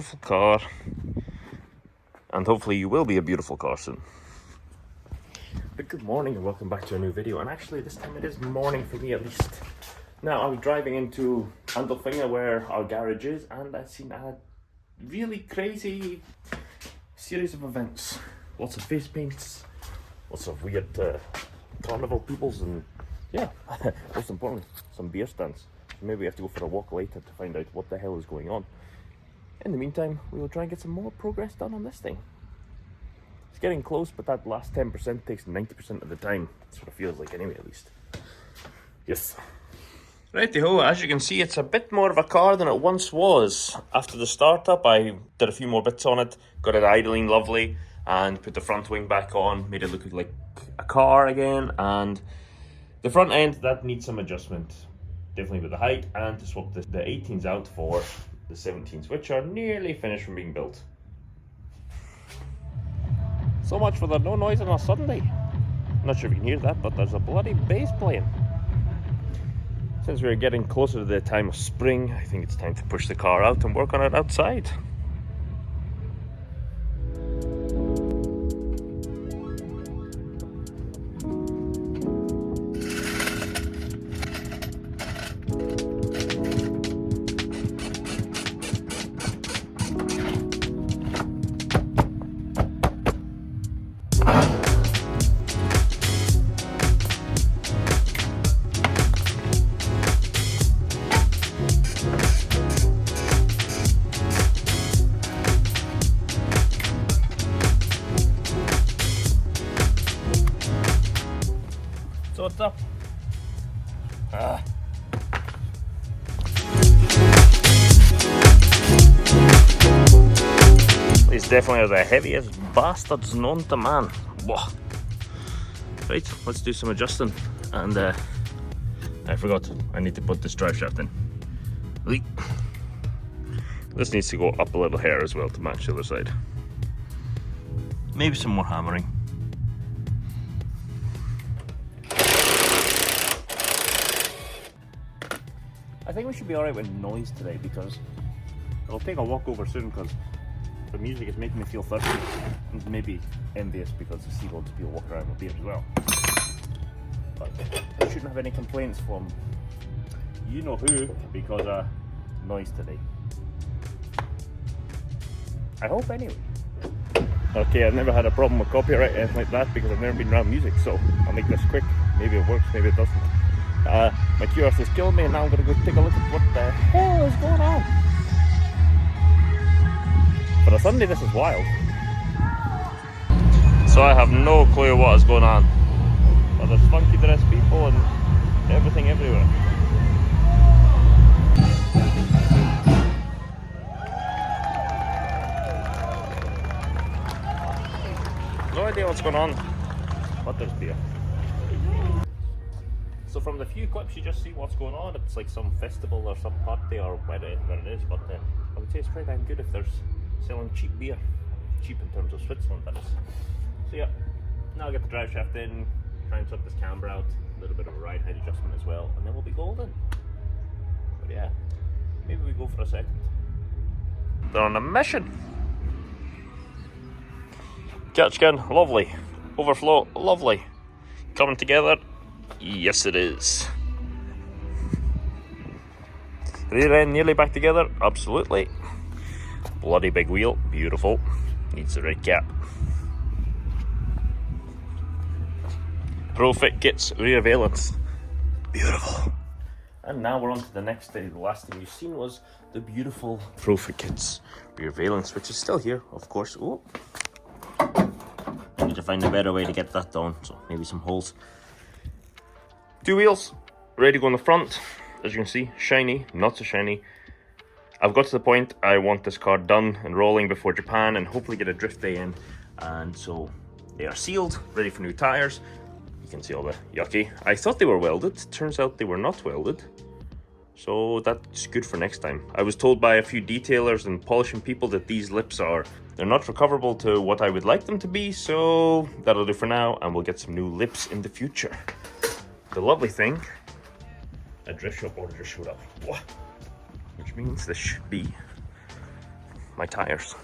beautiful car. And hopefully you will be a beautiful car soon. But good morning and welcome back to a new video. And actually this time it is morning for me at least. Now I'm driving into Andelfinger where our garage is, and I've seen a really crazy series of events. Lots of face paints, lots of weird carnival peoples, and yeah, most importantly, some beer stands. Maybe we have to go for a walk later to find out what the hell is going on. In the meantime, we will try and get some more progress done on this thing. It's getting close, but that last 10% takes 90% of the time. That's what it feels like anyway, at least. Yes. Righty-ho, as you can see, it's a bit more of a car than it once was. After the startup, I did a few more bits on it, got it idling lovely, and put the front wing back on, made it look like a car again, and the front end, that needs some adjustment. Definitely with the height, and to swap the 18s out for the 17s, which are nearly finished from being built. So much for the no noise on a Sunday. I'm not sure if you can hear that, but there's a bloody bass playing. Since we're getting closer to the time of spring, I think it's time to push the car out and work on it outside. So what's up? These definitely are the heaviest bastards known to man. Whoa. Right, let's do some adjusting. And I forgot, I need to put this drive shaft in. This needs to go up a little hair as well to match the other side. Maybe some more hammering. I think we should be alright with noise today because I'll take a walk over soon because the music is making me feel thirsty and maybe envious because I see loads of people walking around with beer as well. But I shouldn't have any complaints from you know who because of noise today. I hope anyway. Okay, I've never had a problem with copyright or anything like that because I've never been around music, so I'll make this quick. Maybe it works, maybe it doesn't. My QRS is killing me and now I'm going to go take a look at what the hell is going on. For a Sunday, this is wild. So I have no clue what is going on. But there's funky dressed people and everything everywhere. No idea what's going on, but there's beer. So from the few clips you just see what's going on, it's like some festival or some party or whatever it is, but I would say it's pretty damn good if there's selling cheap beer. Cheap in terms of Switzerland, that is. So yeah, now I'll get the drive shaft in, try and sort this camber out, a little bit of a ride height adjustment as well, and then we'll be golden. But yeah, maybe we go for a second. They're on a mission! Catch skin, lovely. Overflow, lovely. Coming together. Yes, it is. Rear end nearly back together, absolutely. Bloody big wheel, beautiful. Needs the right cap. Pro Fit kits, rear valence, beautiful. And now we're on to the next thing. The last thing you've seen was the beautiful Pro Fit kits, rear valence, which is still here, of course. Oh, I need to find a better way to get that done. So maybe some holes. Two wheels, ready to go on the front. As you can see, shiny, not so shiny. I've got to the point I want this car done and rolling before Japan and hopefully get a drift day in. And so they are sealed, ready for new tires. You can see all the yucky. I thought they were welded, turns out they were not welded. So that's good for next time. I was told by a few detailers and polishing people that these lips they're not recoverable to what I would like them to be, so that'll do for now and we'll get some new lips in the future. The lovely thing, a drift shop order just showed up. Which means this should be my tires.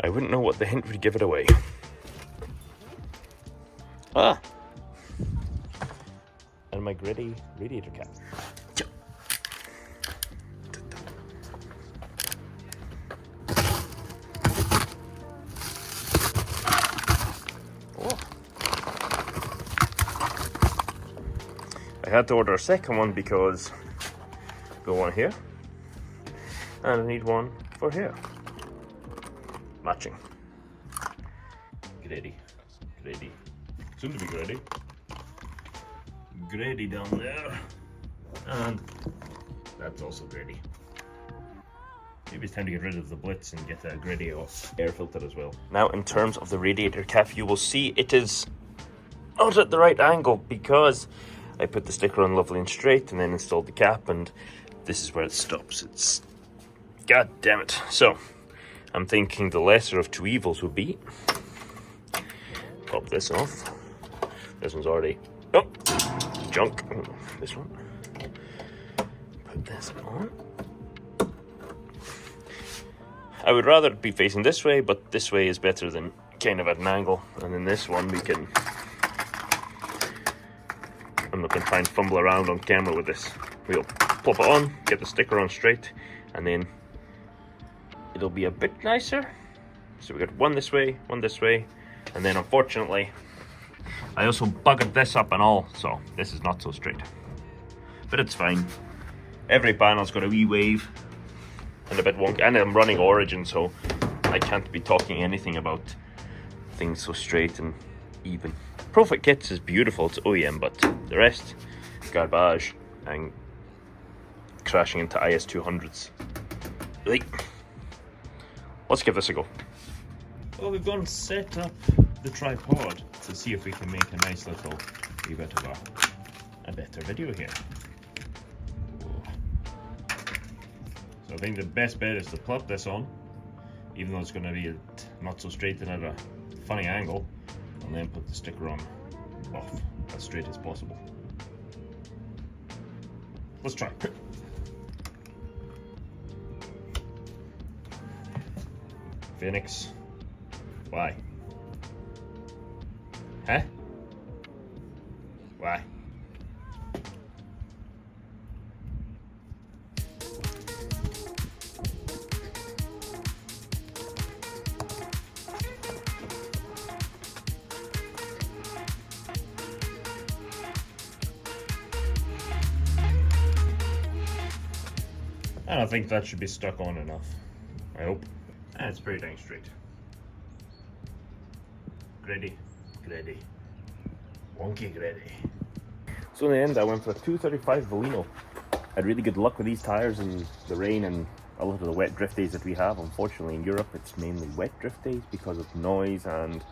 I wouldn't know what the hint would give it away. Ah! And my gritty radiator cap. Oh. I had to order a second one because go one here, and I need one for here. Matching. Grady. Soon to be Grady. Grady down there. And that's also Grady. Maybe it's time to get rid of the Blitz and get a Grady off air filter as well. Now, in terms of the radiator cap, you will see it is not at the right angle because I put the sticker on lovely and straight and then installed the cap, and this is where it stops. It's... God damn it. So, I'm thinking the lesser of two evils would be... Pop this off. This one's already... Oh! Junk. This one. Put this on. I would rather it be facing this way, but this way is better than kind of at an angle. And then this one we can... I'm not going to try and fumble around on camera with this. We'll plop it on, get the sticker on straight, and then it'll be a bit nicer. So we got one this way, and then unfortunately, I also buggered this up and all, so this is not so straight. But it's fine. Every panel's got a wee wave and a bit wonky, and I'm running Origin, so I can't be talking anything about things so straight and even. Profit Kits is beautiful, it's OEM, but the rest, garbage and crashing into IS200s. Like, let's give this a go. Well, we've gone and set up the tripod to see if we can make a nice little wee bit of a better video here. So I think the best bet is to plop this on, even though it's going to be not so straight and at a funny angle, and then put the sticker on off as straight as possible. Let's try. Phoenix. Why? Huh? Why? And I think that should be stuck on enough. I hope. And it's pretty dang straight. Grady. Wonky Grady. So in the end, I went for a 235 Volino. I had really good luck with these tires in the rain and a lot of the wet drift days that we have. Unfortunately, in Europe, it's mainly wet drift days because of noise, and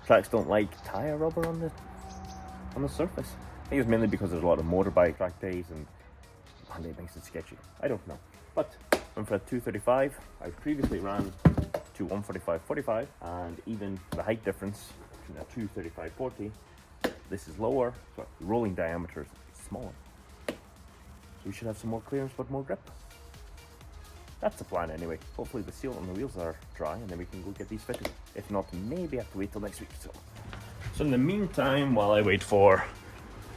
tracks don't like tire rubber on the surface. I think it's mainly because there's a lot of motorbike track days and it makes it sketchy. I don't know. But went for a 235. I previously ran to 145/45, and even the height difference between a 235/40, this is lower, so the rolling diameter is smaller. So we should have some more clearance but more grip. That's the plan anyway. Hopefully the sealant on the wheels are dry and then we can go get these fitted. If not, maybe I have to wait till next week. So in the meantime, while I wait for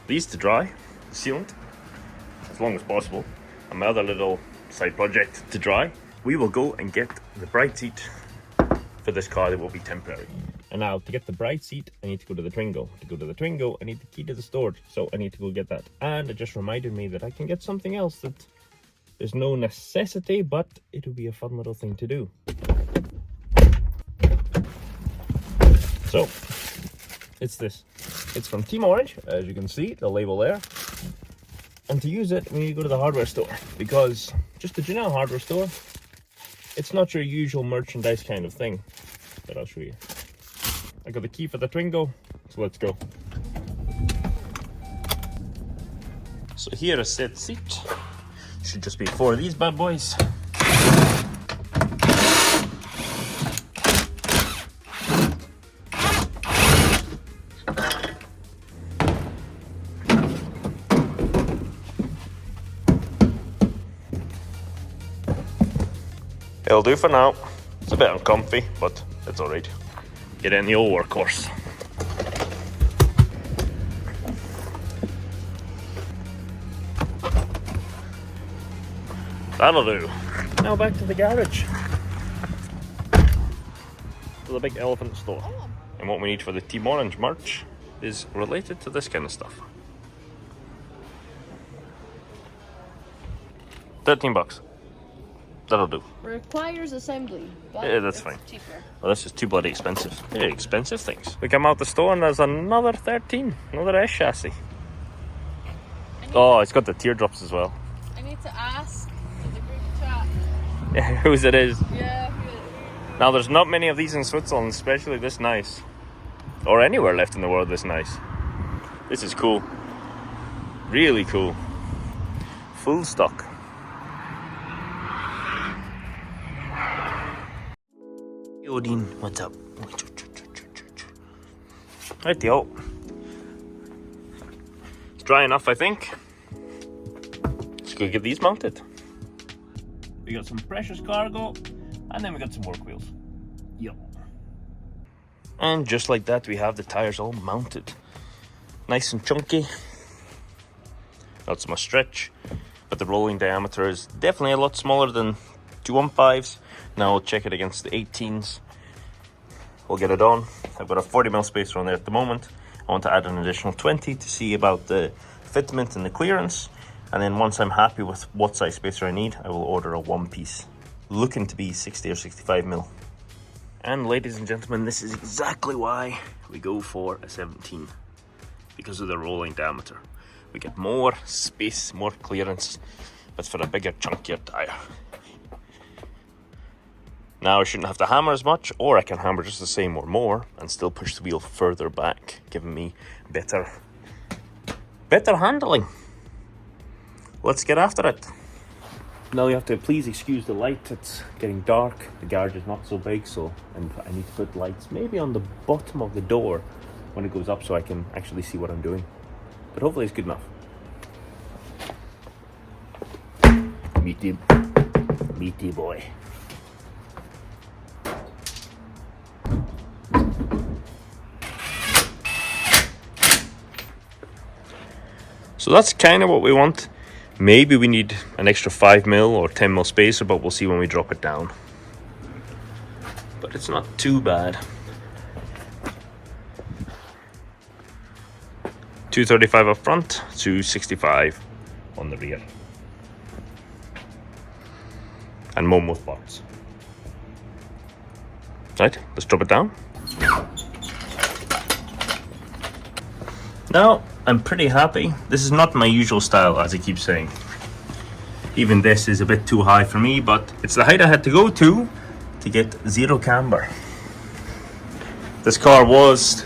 these to dry, the sealant, as long as possible, and my other little side project to dry, we will go and get the bright seat for this car that will be temporary. And now to get the bright seat, I need to go to the Twingo. To go to the Twingo, I need the key to the storage, so I need to go get that. And it just reminded me that I can get something else that there's no necessity, but it'll be a fun little thing to do. So, it's this. It's from Team Orange, as you can see, the label there. And to use it, we need to go to the hardware store, because just a general hardware store, it's not your usual merchandise kind of thing. But I'll show you. I got the key for the Twingo, so let's go. So here a set seat. Should just be 4 of these bad boys. It'll do for now. It's a bit uncomfy, but it's alright. Get in the old workhorse. That'll do. Now back to the garage. To the big elephant store. And what we need for the Team Orange merch is related to this kind of stuff. $13. That'll do. Requires assembly. But yeah, that's fine. Cheaper. Well, this is too bloody expensive. Very expensive things. We come out the store and there's another 13. Another S chassis. Oh, it's got the teardrops as well. I need to ask in the group chat. Yeah, whose it is. Yeah. Now, there's not many of these in Switzerland, especially this nice. Or anywhere left in the world this nice. This is cool. Really cool. Full stock. Odin, what's up? Rightio. It's dry enough, I think. Let's go get these mounted. We got some precious cargo, and then we got some work wheels. Yup. And just like that, we have the tires all mounted. Nice and chunky. Not so much stretch, but the rolling diameter is definitely a lot smaller than 215s. Now we'll check it against the 18s. We'll get it on. I've got a 40mm spacer on there at the moment. I want to add an additional 20 to see about the fitment and the clearance. And then once I'm happy with what size spacer I need, I will order a one piece. Looking to be 60 or 65mm. And ladies and gentlemen, this is exactly why we go for a 17. Because of the rolling diameter. We get more space, more clearance, but for a bigger, chunkier tire. Now I shouldn't have to hammer as much, or I can hammer just the same or more and still push the wheel further back, giving me better handling. Let's get after it. Now you have to please excuse the light, it's getting dark, the garage is not so big, so I need to put lights maybe on the bottom of the door when it goes up so I can actually see what I'm doing. But hopefully it's good enough. Meaty boy. So that's kind of what we want. Maybe we need an extra 5mm or 10mm spacer, but we'll see when we drop it down. But it's not too bad. 235 up front, 265 on the rear. And more with parts. Right, let's drop it down. Now, I'm pretty happy. This is not my usual style, as I keep saying. Even this is a bit too high for me, but it's the height I had to go to get zero camber. This car was,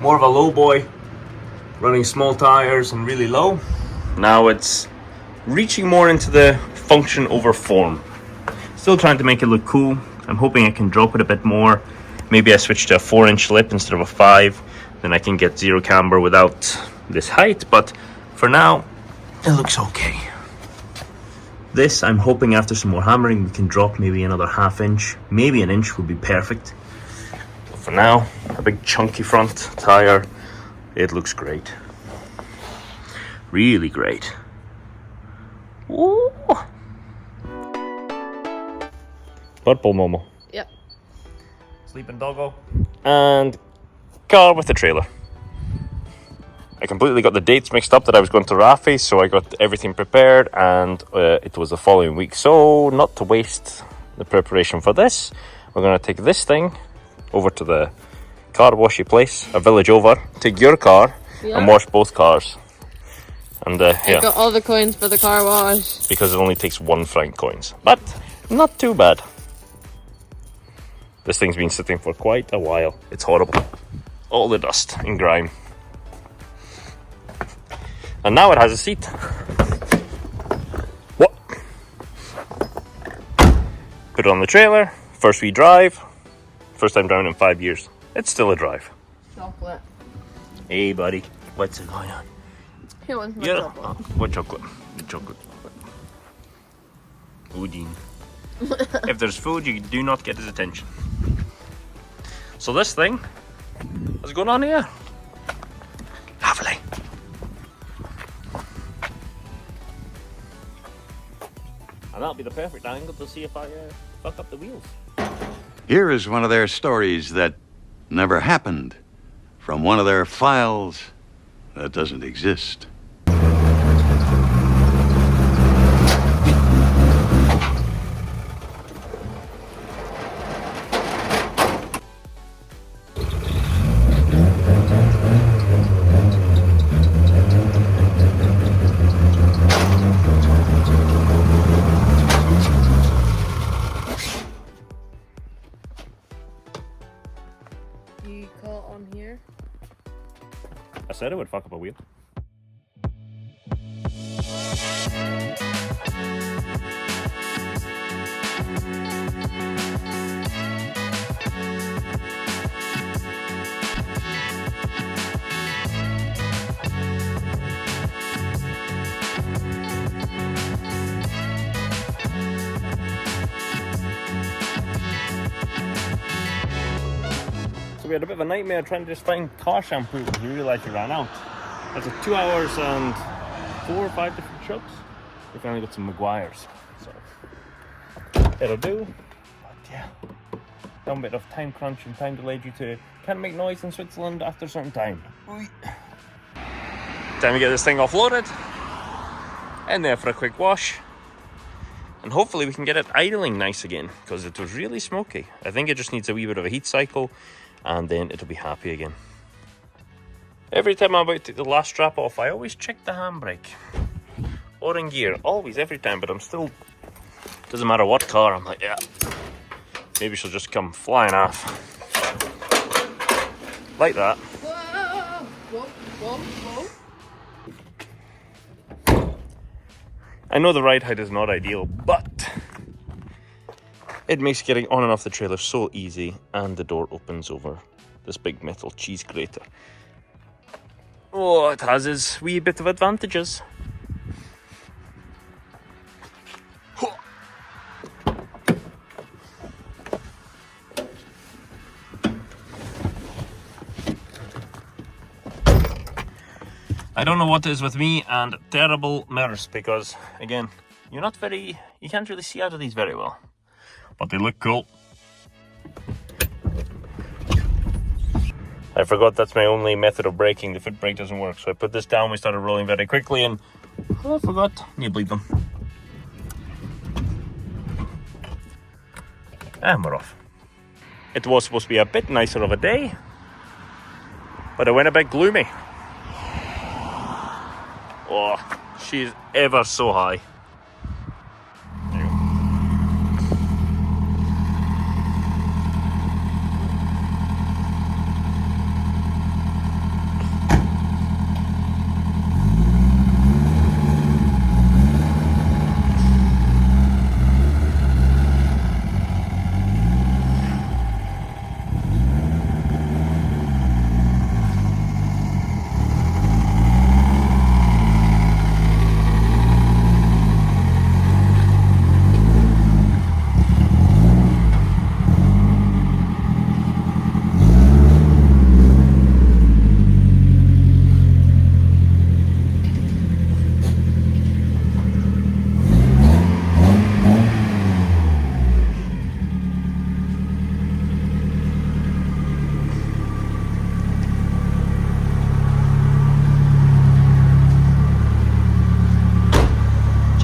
more of a low boy, running small tires and really low. Now it's reaching more into the function over form. Still trying to make it look cool. I'm hoping I can drop it a bit more. Maybe I switch to a 4-inch lip instead of a 5. Then I can get zero camber without this height, but for now, it looks okay. This, I'm hoping after some more hammering, we can drop maybe another 1/2 inch. Maybe an inch would be perfect. But for now, a big chunky front tire, it looks great. Really great. Ooh. Purple Momo. Yep. Sleeping doggo. And car with the trailer. I completely got the dates mixed up that I was going to Rafi, so I got everything prepared, and it was the following week. So not to waste the preparation for this, we're going to take this thing over to the car washy place, a village over, take your car and wash both cars. And I got all the coins for the car wash. Because it only takes 1 franc coins, but not too bad. This thing's been sitting for quite a while. It's horrible. All the dust and grime. And now it has a seat. What? Put it on the trailer. First we drive. First time driving in 5 years. It's still a drive. Chocolate. Hey buddy, what's going on? He wants my chocolate. What chocolate? The chocolate. Udin. If there's food, you do not get his attention. So this thing, what's going on here? Lovely. And that'll be the perfect angle to see if I fuck up the wheels. Here is one of their stories that never happened from one of their files that doesn't exist. You caught on here? I said it would fuck up a wheel. We had a bit of a nightmare trying to just find car shampoo. We realised we ran out. After 2 hours and 4 or 5 different shops, we finally got some Maguires. So it'll do. But yeah, done a bit of time crunch and time delay due to can't make noise in Switzerland after a certain time. Time to get this thing offloaded, in there for a quick wash, and hopefully we can get it idling nice again, because it was really smoky. I think it just needs a wee bit of a heat cycle, and then it'll be happy again. Every time I'm about to take the last strap off, I always check the handbrake or in gear, always, every time, but I'm still, doesn't matter what car, I'm like, yeah, maybe she'll just come flying off like that. Whoa, whoa, whoa. I know the ride height is not ideal, but it makes getting on and off the trailer so easy, and the door opens over this big metal cheese grater. Oh, it has its wee bit of advantages. I don't know what it is with me and terrible mirrors, because again, you can't really see out of these very well. But they look cool. I forgot that's my only method of braking. The foot brake doesn't work, so I put this down. We started rolling very quickly, and I forgot. You bleed them. And we're off. It was supposed to be a bit nicer of a day, but it went a bit gloomy. Oh, she's ever so high.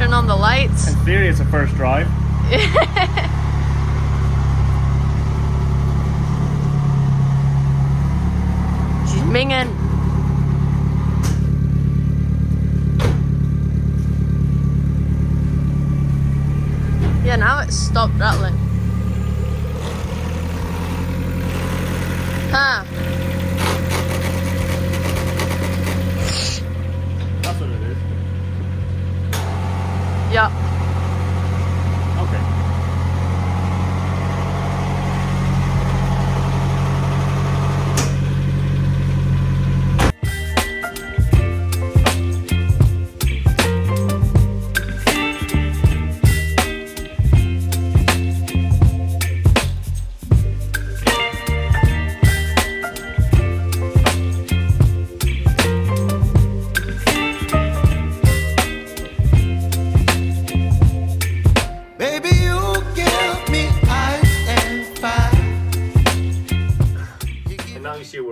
On the lights. In theory, it's a first drive. She's minging. Yeah, now it's stopped rattling. Huh. That's what it is. Yeah. Okay.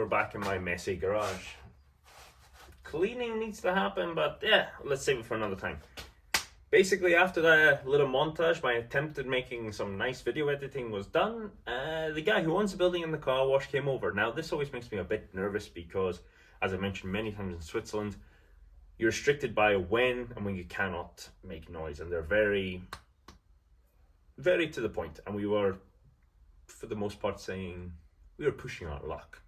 we're back in my messy garage. Cleaning needs to happen, but yeah, let's save it for another time. Basically, after that little montage, my attempt at making some nice video editing was done. The guy who owns the building and the car wash came over. Now, this always makes me a bit nervous because, as I mentioned many times in Switzerland, you're restricted by when and when you cannot make noise, and they're very, very to the point. And we were, for the most part, saying we were pushing our luck.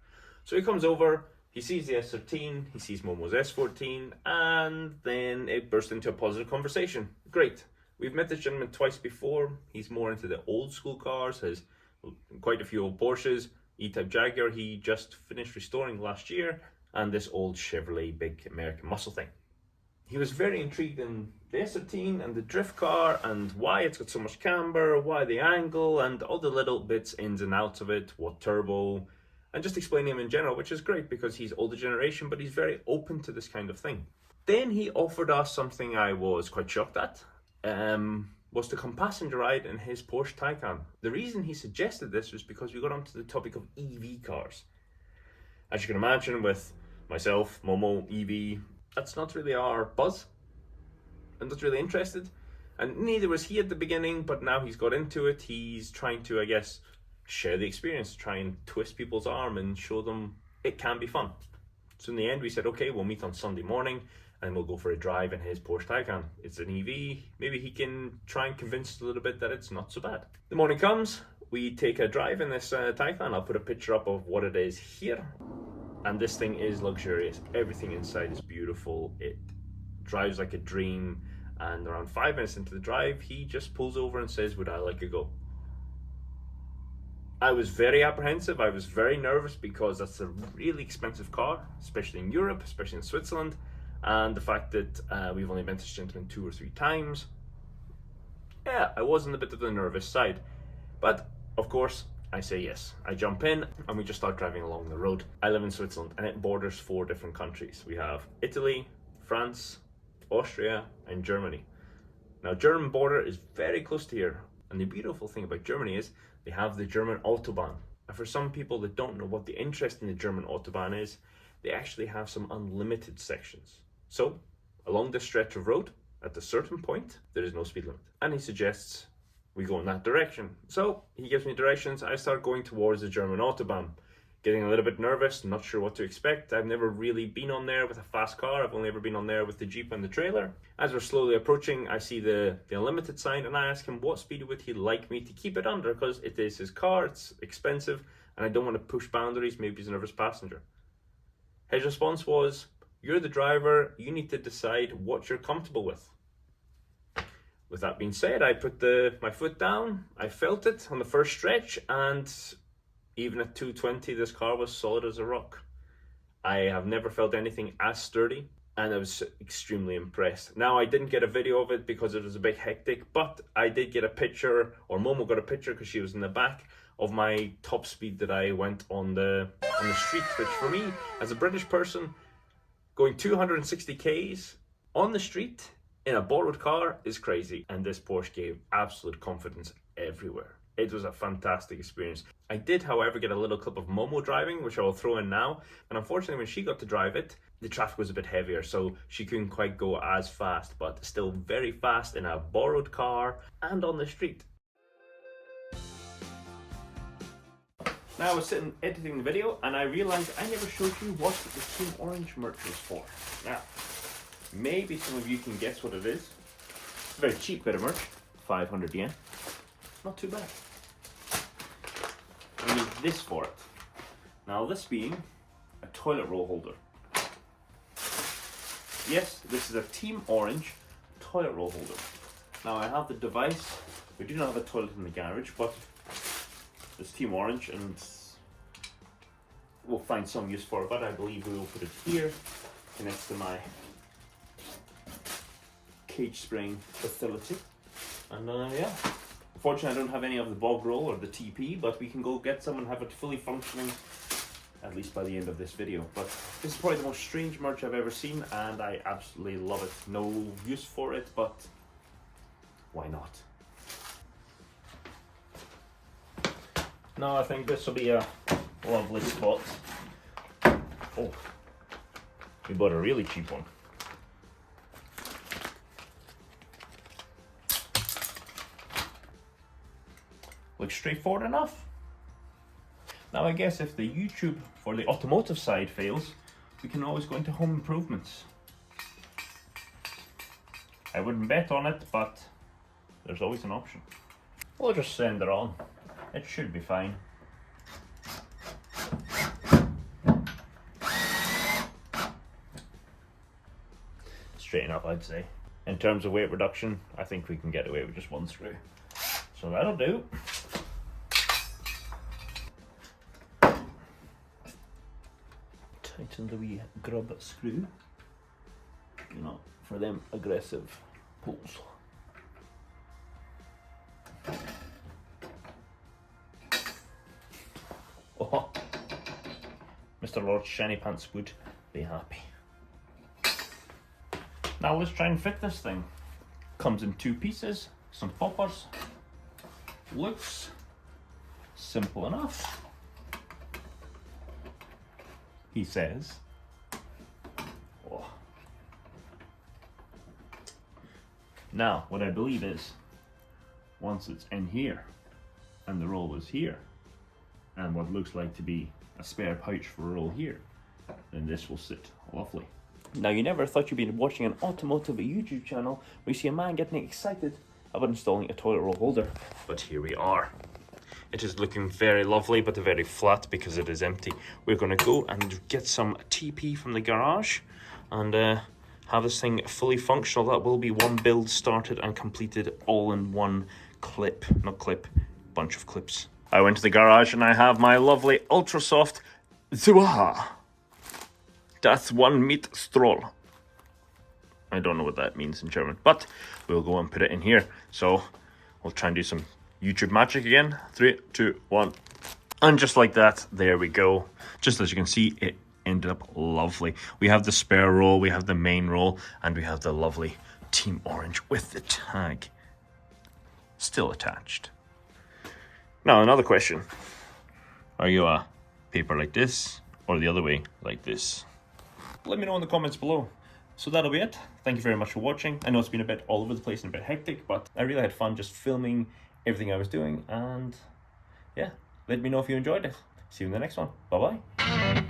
So he comes over, he sees the S13, he sees Momo's S14, and then it burst into a positive conversation. Great. We've met this gentleman twice before. He's more into the old school cars, has quite a few old Porsches, E-Type Jaguar he just finished restoring last year, and this old Chevrolet big American muscle thing. He was very intrigued in the S13 and the drift car and why it's got so much camber, why the angle, and all the little bits, ins and outs of it, what turbo, and just explaining him in general, which is great because he's older generation, but he's very open to this kind of thing. Then he offered us something I was quite shocked at, was to come passenger ride in his Porsche Taycan. The reason he suggested this was because we got onto the topic of EV cars. As you can imagine, with myself, Momo, EV, that's not really our buzz. I'm not really interested. And neither was he at the beginning, but now he's got into it. He's trying to, I guess, share the experience, try and twist people's arm and show them it can be fun. So in the end, we said, okay, we'll meet on Sunday morning and we'll go for a drive in his Porsche Taycan. It's an EV. Maybe he can try and convince us a little bit that it's not so bad. The morning comes, we take a drive in this Taycan. I'll put a picture up of what it is here. And this thing is luxurious. Everything inside is beautiful. It drives like a dream. And around 5 minutes into the drive, he just pulls over and says, would I like a go? I was very apprehensive. I was very nervous because that's a really expensive car, especially in Europe, especially in Switzerland. And the fact that we've only met this gentleman 2 or 3 times. Yeah, I was on a bit of the nervous side. But, of course, I say yes. I jump in and we just start driving along the road. I live in Switzerland and it borders 4 different countries. We have Italy, France, Austria and Germany. Now, German border is very close to here. And the beautiful thing about Germany is they have the German autobahn. And for some people that don't know what the interest in the German autobahn is, they actually have some unlimited sections. So, along this stretch of road, at a certain point, there is no speed limit. And he suggests we go in that direction. So he gives me directions. I start going towards the German autobahn, getting a little bit nervous, not sure what to expect. I've never really been on there with a fast car. I've only ever been on there with the Jeep and the trailer. As we're slowly approaching, I see the unlimited sign and I ask him what speed would he like me to keep it under, because it is his car, it's expensive, and I don't want to push boundaries. Maybe he's a nervous passenger. His response was, you're the driver, you need to decide what you're comfortable with. With that being said, I put my foot down, I felt it on the first stretch, and even at 220, this car was solid as a rock. I have never felt anything as sturdy, and I was extremely impressed. Now, I didn't get a video of it because it was a bit hectic, but I did get a picture, or Momo got a picture because she was in the back, of my top speed that I went on the street, which for me, as a British person, going 260 Ks on the street in a borrowed car is crazy, and this Porsche gave absolute confidence everywhere. It was a fantastic experience. I did, however, get a little clip of Momo driving, which I will throw in now, and unfortunately when she got to drive it, the traffic was a bit heavier, so she couldn't quite go as fast, but still very fast in a borrowed car and on the street. Now I was sitting editing the video and I realized I never showed you what the Team Orange merch was for. Now, maybe some of you can guess what it is. It's a very cheap bit of merch, 500 yen. Not too bad. I need this for it. Now this being a toilet roll holder. Yes, this is a Team Orange toilet roll holder. Now I have the device. We do not have a toilet in the garage, but it's Team Orange and we'll find some use for it, but I believe we will put it here, next to my cage spring facility. And yeah, unfortunately I don't have any of the bog roll or the TP, but we can go get some and have it fully functioning at least by the end of this video. But this is probably the most strange merch I've ever seen and I absolutely love it. No use for it, but why not? Now I think this will be a lovely spot Oh, we bought a really cheap one. Looks straightforward enough. Now I guess if the YouTube for the automotive side fails, we can always go into home improvements. I wouldn't bet on it, but there's always an option. We'll just send it on. It should be fine. Straighten up, I'd say. In terms of weight reduction, I think we can get away with just one screw. So that'll do. Tighten the wee grub screw, you know, for them aggressive pulls. Oh, Mr. Lord Shiny Pants would be happy. Now let's try and fit this thing. Comes in 2 pieces, some poppers. Looks simple enough, he says. Oh. Now, what I believe is, once it's in here, and the roll is here, and what looks like to be a spare pouch for a roll here, then this will sit lovely. Now, you never thought you'd be watching an automotive YouTube channel where you see a man getting excited about installing a toilet roll holder. But here we are. It is looking very lovely, but very flat because it is empty. We're going to go and get some TP from the garage and have this thing fully functional. That will be one build started and completed all in one clip. Not clip, bunch of clips. I went to the garage and I have my lovely ultra soft CA18DET S13. I don't know what that means in German, but we'll go and put it in here. So we'll try and do some YouTube magic again. 3, 2, 1. And just like that, there we go. Just as you can see, it ended up lovely. We have the spare roll, we have the main roll, and we have the lovely Team Orange with the tag still attached. Now, another question. Are you a paper like this or the other way like this? Let me know in the comments below. So that'll be it. Thank you very much for watching. I know it's been a bit all over the place and a bit hectic, but I really had fun just filming everything I was doing. And yeah, let me know if you enjoyed it. See you in the next one. Bye-bye.